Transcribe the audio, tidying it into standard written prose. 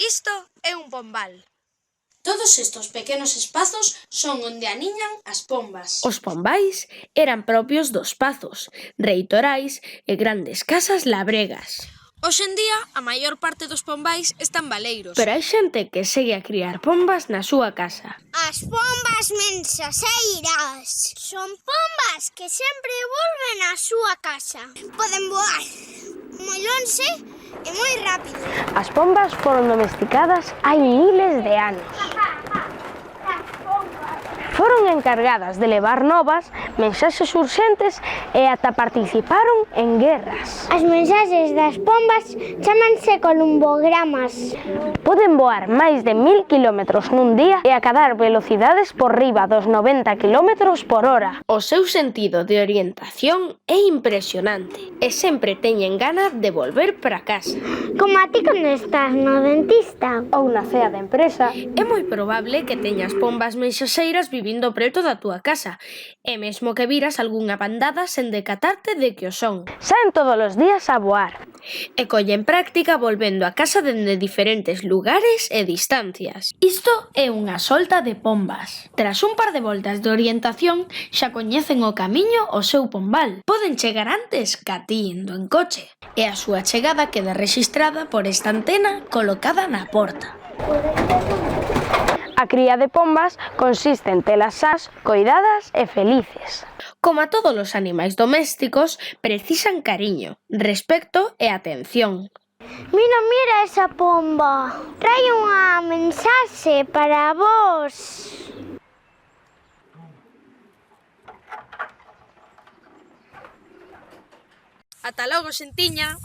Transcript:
Isto é un pombal. Todos estos pequenos espazos son onde aniñan as pombas. Os pombais eran propios dos pazos, reitorais e grandes casas labregas. Hoxe en día, a maior parte dos pombais están baleiros. Pero hai xente que segue a criar pombas na súa casa. As pombas mensaseiras son pombas que sempre volven á súa casa. Poden voar moi lonxe e moi rápido. As pombas foron domesticadas hai miles de anos. Foron encargadas de levar novas, mensaxes urxentes e ata participaron en guerras. As mensaxes das pombas chámanse columbogramas. Poden voar máis de 1000 km nun día e acadar velocidades por riba dos 90 km por hora. O seu sentido de orientación é impresionante e sempre teñen ganas de volver para casa. Como a ti cando estás no dentista. Ou na cea de empresa. É moi probable que teñas pombas mensaxeiras vivindo preto da túa casa e mesmo que viras algunha bandada sen decatarte de que o son. Saen todos os días a voar e collen práctica volvendo a casa dende diferentes lugares e distancias. Isto é unha solta de pombas. Tras un par de voltas de orientación xa coñecen o camiño ao seu pombal. Poden chegar antes ca ti indo en coche e a súa chegada queda rexistrada por esta antena colocada na porta. A cría de pombas consiste en telas sás, coidadas e felices. Como a todos os animais domésticos, precisan cariño, respecto e atención. Mira esa pomba. Trae unha mensaxe para vos. Ata logo, xentiña.